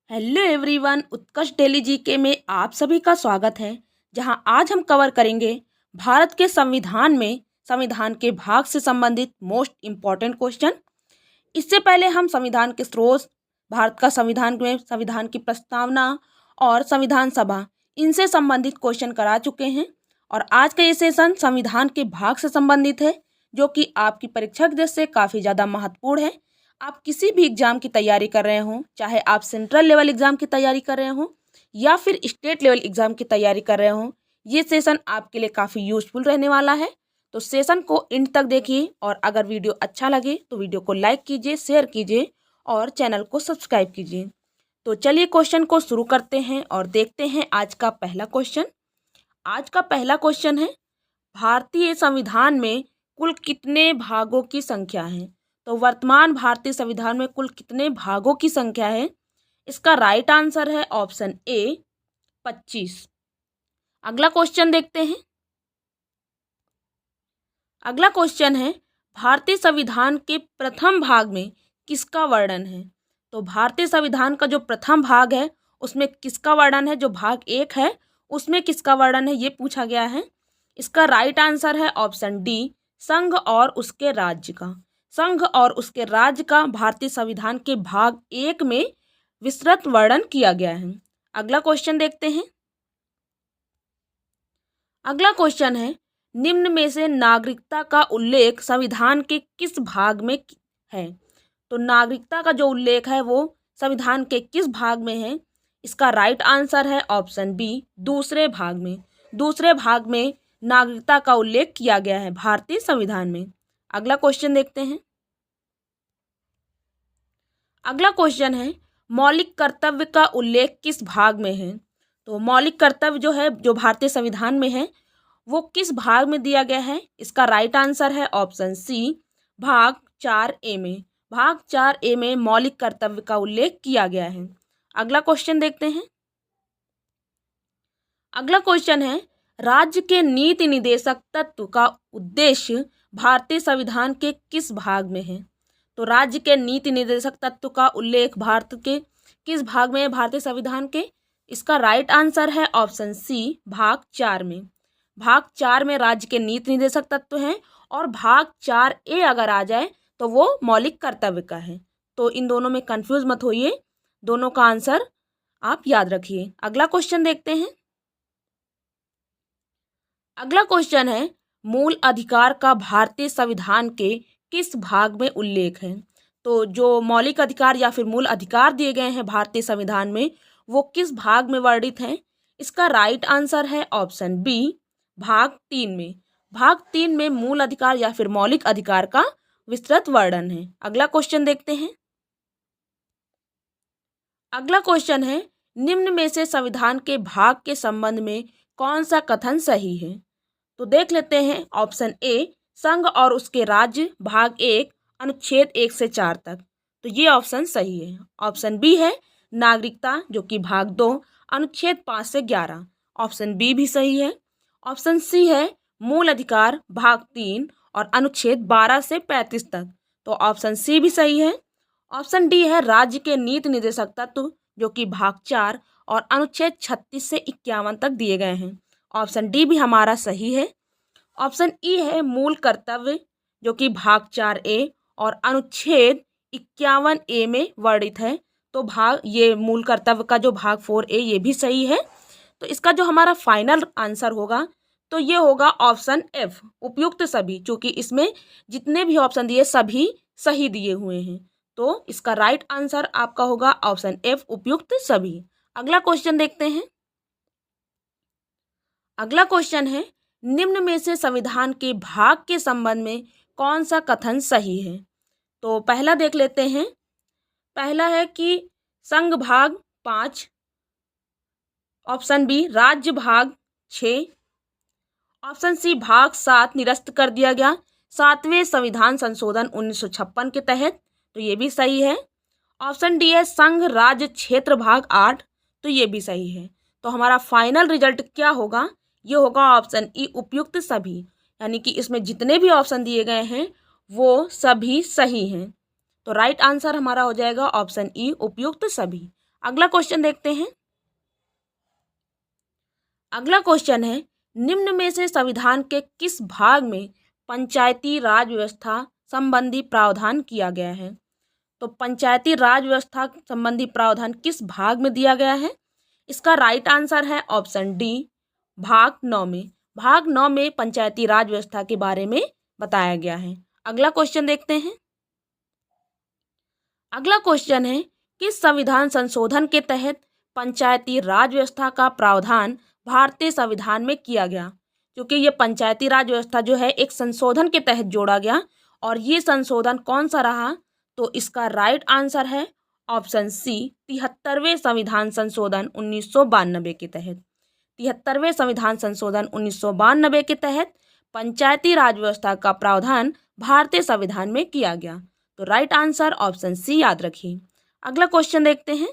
Hello everyone, उत्कर्ष daily GK में आप सभी का स्वागत है। जहां आज हम कवर करेंगे भारत के संविधान में संविधान के भाग से संबंधित मोस्ट इम्पॉर्टेंट क्वेश्चन। इससे पहले हम संविधान के स्रोत, भारत का संविधान में संविधान की प्रस्तावना और संविधान सभा, इनसे संबंधित क्वेश्चन करा चुके हैं। और आज का ये सेशन संविधान के भाग से संबंधित है, जो कि आपकी परीक्षा के दृष्टि से काफ़ी ज़्यादा महत्वपूर्ण है। आप किसी भी एग्जाम की तैयारी कर रहे हों, चाहे आप सेंट्रल लेवल एग्जाम की तैयारी कर रहे हों या फिर स्टेट लेवल एग्जाम की तैयारी कर रहे हों, ये सेशन आपके लिए काफ़ी यूजफुल रहने वाला है। तो सेशन को एंड तक देखिए और अगर वीडियो अच्छा लगे तो वीडियो को लाइक कीजिए, शेयर कीजिए और चैनल को सब्सक्राइब कीजिए। तो चलिए क्वेश्चन को शुरू करते हैं और देखते हैं आज का पहला क्वेश्चन। आज का पहला क्वेश्चन है, भारतीय संविधान में कुल कितने भागों की संख्या है? तो वर्तमान भारतीय संविधान में कुल कितने भागों की संख्या है? इसका राइट आंसर है ऑप्शन ए 25। अगला क्वेश्चन देखते हैं। अगला क्वेश्चन है, भारतीय संविधान के प्रथम भाग में किसका वर्णन है? तो भारतीय संविधान का जो प्रथम भाग है उसमें किसका वर्णन है? जो भाग 1 है उसमें किसका वर्णन है, ये पूछा गया है। इसका राइट आंसर है ऑप्शन डी, संघ और उसके राज्य का। संघ और उसके राज्य का भारतीय संविधान के भाग 1 में विस्तृत वर्णन किया गया है। अगला क्वेश्चन देखते हैं। अगला क्वेश्चन है, निम्न में से नागरिकता का उल्लेख संविधान के किस भाग में है? तो नागरिकता का जो उल्लेख है वो संविधान के किस भाग में है? इसका राइट आंसर है ऑप्शन बी, दूसरे भाग में। दूसरे भाग में नागरिकता का उल्लेख किया गया है भारतीय संविधान में। अगला क्वेश्चन देखते हैं। अगला क्वेश्चन है, मौलिक कर्तव्य का उल्लेख किस भाग में है? तो मौलिक कर्तव्य जो है, जो भारतीय संविधान में है, वो किस भाग में दिया गया है? इसका राइट आंसर है ऑप्शन सी, भाग 4A में। भाग 4A में मौलिक कर्तव्य का उल्लेख किया गया है। अगला क्वेश्चन देखते हैं। अगला क्वेश्चन है, राज्य के नीति निदेशक तत्व का उद्देश्य भारतीय संविधान के किस भाग में है? तो राज्य के नीति निर्देशक तत्व का उल्लेख भारत के किस भाग में है भारतीय संविधान के? इसका राइट आंसर है ऑप्शन सी, भाग 4 में। भाग 4 में राज्य के नीति निर्देशक तत्व हैं और भाग 4A अगर आ जाए तो वो मौलिक कर्तव्य का है। तो इन दोनों में कंफ्यूज मत होइए, दोनों का आंसर आप याद रखिए। अगला क्वेश्चन देखते हैं। अगला क्वेश्चन है, मूल अधिकार का भारतीय संविधान के किस भाग में उल्लेख है? तो जो मौलिक अधिकार या फिर मूल अधिकार दिए गए हैं भारतीय संविधान में, वो किस भाग में वर्णित हैं? इसका राइट आंसर है ऑप्शन बी, भाग 3 में। भाग 3 में मूल अधिकार या फिर मौलिक अधिकार का विस्तृत वर्णन है। अगला क्वेश्चन देखते हैं। अगला क्वेश्चन है, निम्न में से संविधान के भाग के संबंध में कौन सा कथन सही है? तो देख लेते हैं। ऑप्शन ए, संघ और उसके राज्य, भाग 1, अनुच्छेद 1 से 4 तक। तो ये ऑप्शन सही है। ऑप्शन बी है नागरिकता, जो कि भाग 2, अनुच्छेद 5 से 11। ऑप्शन बी भी सही है। ऑप्शन सी है मूल अधिकार, भाग 3 और अनुच्छेद 12 से 35 तक। तो ऑप्शन सी भी सही है। ऑप्शन डी है राज्य के नीति निर्देशक तत्व, जो कि भाग 4 और अनुच्छेद 36 से 51 तक दिए गए हैं। ऑप्शन डी भी हमारा सही है। ऑप्शन ई है मूल कर्तव्य, जो कि भाग 4A और अनुच्छेद 51A में वर्णित है। तो भाग ये मूल कर्तव्य का जो भाग 4A, ये भी सही है। तो इसका जो हमारा फाइनल आंसर होगा तो ये होगा ऑप्शन एफ, उपयुक्त सभी। चूंकि इसमें जितने भी ऑप्शन दिए सभी सही दिए हुए हैं, तो इसका राइट आंसर आपका होगा ऑप्शन एफ, उपयुक्त सभी। अगला क्वेश्चन देखते हैं। अगला क्वेश्चन है, निम्न में से संविधान के भाग के संबंध में कौन सा कथन सही है? तो पहला देख लेते हैं। पहला है कि संघ भाग 5। ऑप्शन बी राज्य भाग 6। ऑप्शन सी भाग 7 निरस्त कर दिया गया 7वें संविधान संशोधन 1956 के तहत। तो ये भी सही है। ऑप्शन डी है संघ राज्य क्षेत्र भाग 8। तो ये भी सही है। तो हमारा फाइनल रिजल्ट क्या होगा? ये होगा ऑप्शन ई, उपयुक्त सभी। यानी कि इसमें जितने भी ऑप्शन दिए गए हैं वो सभी सही हैं। तो राइट आंसर हमारा हो जाएगा ऑप्शन ई, उपयुक्त सभी। अगला क्वेश्चन देखते हैं। अगला क्वेश्चन है, निम्न में से संविधान के किस भाग में पंचायती राज व्यवस्था संबंधी प्रावधान किया गया है? तो पंचायती राज व्यवस्था संबंधी प्रावधान किस भाग में दिया गया है? इसका राइट आंसर है ऑप्शन डी, भाग 9 में। भाग 9 में पंचायती राज व्यवस्था के बारे में बताया गया है। अगला क्वेश्चन देखते हैं। अगला क्वेश्चन है, किस संविधान संशोधन के तहत पंचायती राज व्यवस्था का प्रावधान भारतीय संविधान में किया गया? क्योंकि ये पंचायती राज व्यवस्था जो है एक संशोधन के तहत जोड़ा गया, और ये संशोधन कौन सा रहा? तो इसका राइट आंसर है ऑप्शन सी, 73वें संविधान संशोधन 1992 के तहत। 73वें संविधान संशोधन 1992 के तहत पंचायती राज व्यवस्था का प्रावधान भारतीय संविधान में किया गया। तो राइट आंसर ऑप्शन सी याद रखिए। अगला क्वेश्चन देखते हैं।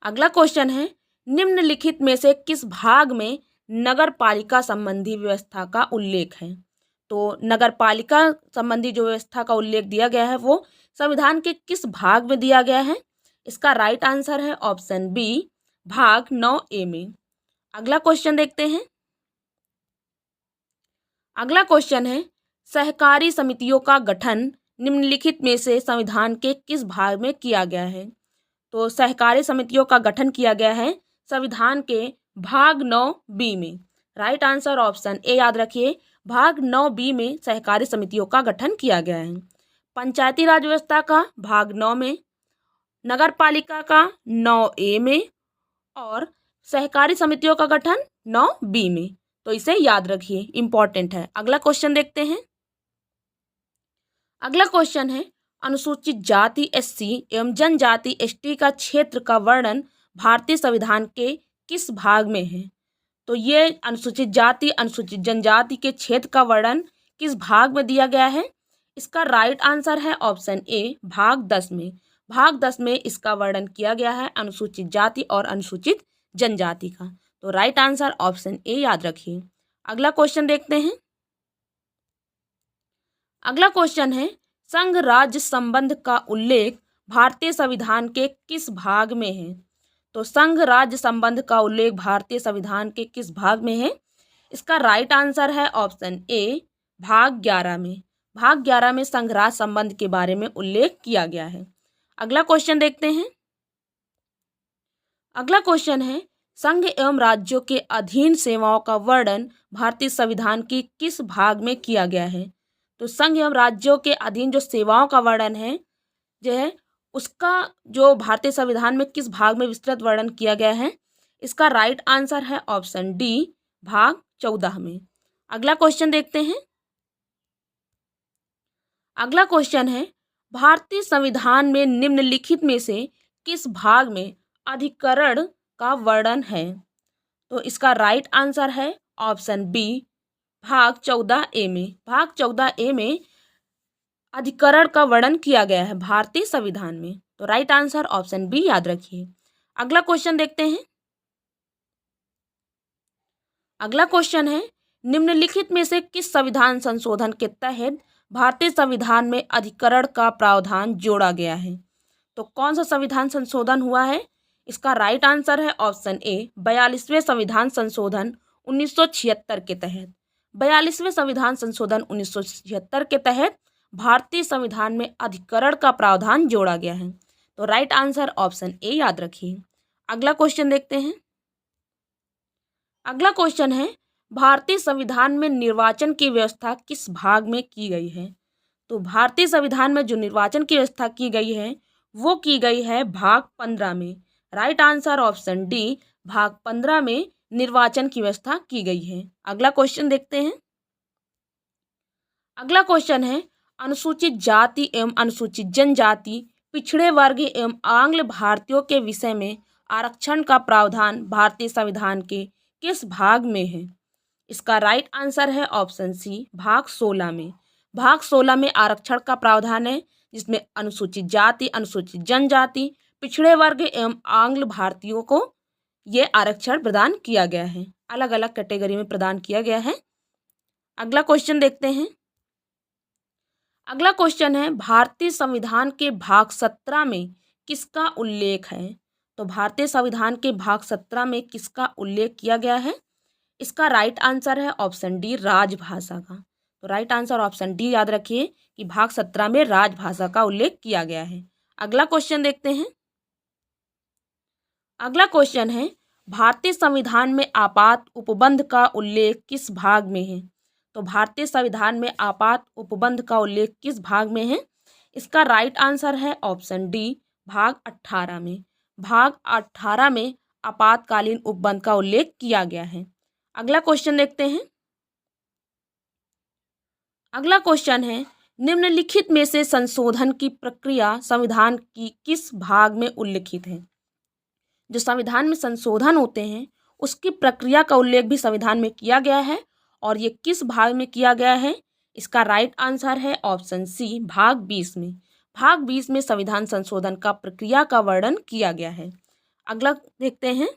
अगला क्वेश्चन है, निम्नलिखित में से किस भाग में नगर पालिका संबंधी व्यवस्था का उल्लेख है? तो नगर पालिका संबंधी जो व्यवस्था का उल्लेख दिया गया है वो संविधान के किस भाग में दिया गया है? इसका राइट आंसर है ऑप्शन बी, भाग 9A में। अगला क्वेश्चन देखते हैं। अगला क्वेश्चन है, सहकारी समितियों का गठन निम्नलिखित में से संविधान के किस भाग में किया गया है? तो सहकारी समितियों का गठन किया गया है संविधान के भाग 9B में। राइट आंसर ऑप्शन ए याद रखिए, भाग 9B में सहकारी समितियों का गठन किया गया है। पंचायती राज व्यवस्था का भाग 9 में, नगर पालिका का 9A में, और सहकारी समितियों का गठन 9B में। तो इसे याद रखिए, इंपॉर्टेंट है। अगला क्वेश्चन देखते हैं। अगला क्वेश्चन है, अनुसूचित जाति SC एवं जनजाति ST का क्षेत्र का वर्णन भारतीय संविधान के किस भाग में है? तो ये अनुसूचित जाति अनुसूचित जनजाति के क्षेत्र का वर्णन किस भाग में दिया गया है? इसका राइट आंसर है ऑप्शन ए, भाग 10 में। भाग 10 में इसका वर्णन किया गया है अनुसूचित जाति और अनुसूचित जनजाति का। तो राइट आंसर ऑप्शन ए याद रखिए। अगला क्वेश्चन देखते हैं। अगला क्वेश्चन है, संघ राज्य संबंध का उल्लेख भारतीय संविधान के किस भाग में है? तो संघ राज्य संबंध का उल्लेख भारतीय संविधान के किस भाग में है? इसका राइट आंसर है ऑप्शन ए, भाग 11 में। भाग 11 में संघ राज्य संबंध के बारे में उल्लेख किया गया है। अगला क्वेश्चन देखते हैं। अगला क्वेश्चन है, संघ एवं राज्यों के अधीन सेवाओं का वर्णन भारतीय संविधान के किस भाग में किया गया है? तो संघ एवं राज्यों के अधीन जो सेवाओं का वर्णन है जो है उसका जो भारतीय संविधान में किस भाग में विस्तृत वर्णन किया गया है? इसका राइट आंसर है ऑप्शन डी, भाग 14 में। अगला क्वेश्चन देखते हैं। अगला क्वेश्चन है, भारतीय संविधान में निम्नलिखित में से किस भाग में अधिकरण का वर्णन है? तो इसका राइट आंसर है ऑप्शन बी, भाग 14A में। भाग 14A में अधिकरण का वर्णन किया गया है भारतीय संविधान में। तो राइट आंसर ऑप्शन बी याद रखिए। अगला क्वेश्चन देखते हैं। अगला क्वेश्चन है, निम्नलिखित में से किस संविधान संशोधन के तहत भारतीय संविधान में अधिकरण का प्रावधान जोड़ा गया है? तो कौन सा संविधान संशोधन हुआ है? इसका राइट आंसर है ऑप्शन ए, 42वें संविधान संशोधन 1976 के तहत। 42वें संविधान संशोधन 1976 के तहत भारतीय संविधान में अधिकरण का प्रावधान जोड़ा गया है। तो राइट आंसर ऑप्शन ए याद रखिए। अगला क्वेश्चन देखते हैं। अगला क्वेश्चन है, भारतीय संविधान में निर्वाचन की व्यवस्था किस भाग में की गई है? तो भारतीय संविधान में जो निर्वाचन की व्यवस्था की गई है वो की गई है भाग 15 में। राइट आंसर ऑप्शन डी, भाग 15 में निर्वाचन की व्यवस्था की गई है। अगला क्वेश्चन देखते हैं। अगला क्वेश्चन है, अनुसूचित जाति एवं अनुसूचित जनजाति, पिछड़े वर्ग एवं आंग्ल भारतीयों के विषय में आरक्षण का प्रावधान भारतीय संविधान के किस भाग में है? इसका राइट आंसर है ऑप्शन सी, भाग 16 में। भाग 16 में आरक्षण का प्रावधान है जिसमें अनुसूचित जाति अनुसूचित जनजाति पिछड़े वर्ग एवं आंग्ल भारतीयों को ये आरक्षण प्रदान किया गया है, अलग अलग कैटेगरी में प्रदान किया गया है। अगला क्वेश्चन देखते हैं। अगला क्वेश्चन है, भारतीय संविधान के भाग 17 में किसका उल्लेख है? तो भारतीय संविधान के भाग 17 में किसका उल्लेख किया गया है? इसका राइट आंसर है ऑप्शन डी, राजभाषा का। तो राइट आंसर ऑप्शन डी याद रखिए कि भाग 17 में राजभाषा का उल्लेख किया गया है। अगला क्वेश्चन देखते हैं। अगला क्वेश्चन है, भारतीय संविधान में आपात उपबंध का उल्लेख किस भाग में है? तो भारतीय संविधान में आपात उपबंध का उल्लेख किस भाग में है? इसका राइट आंसर है ऑप्शन डी, भाग 18 में। भाग 18 में आपातकालीन उपबंध का उल्लेख किया गया है। अगला क्वेश्चन देखते हैं। अगला क्वेश्चन है, निम्नलिखित में से संशोधन की प्रक्रिया संविधान की किस भाग में उल्लिखित है? जो संविधान में संशोधन होते हैं उसकी प्रक्रिया का उल्लेख भी संविधान में किया गया है, और ये किस भाग में किया गया है? इसका राइट आंसर है ऑप्शन सी, भाग 20 में। भाग 20 में संविधान संशोधन का प्रक्रिया का वर्णन किया गया है। अगला देखते हैं।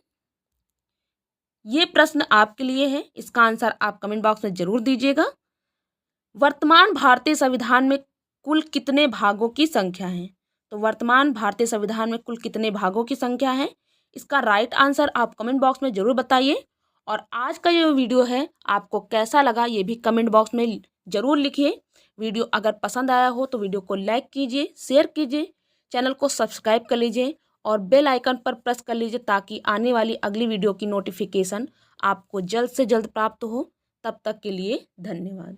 ये प्रश्न आपके लिए है, इसका आंसर आप कमेंट बॉक्स में जरूर दीजिएगा। वर्तमान भारतीय संविधान में कुल कितने भागों की संख्या है? तो वर्तमान भारतीय संविधान में कुल कितने भागों की संख्या है? इसका राइट आंसर आप कमेंट बॉक्स में जरूर बताइए। और आज का ये वीडियो है आपको कैसा लगा ये भी कमेंट बॉक्स में जरूर लिखिए। वीडियो अगर पसंद आया हो तो वीडियो को लाइक कीजिए, शेयर कीजिए, चैनल को सब्सक्राइब कर लीजिए और बेल आइकन पर प्रेस कर लीजिए ताकि आने वाली अगली वीडियो की नोटिफिकेशन आपको जल्द से जल्द प्राप्त हो। तब तक के लिए धन्यवाद।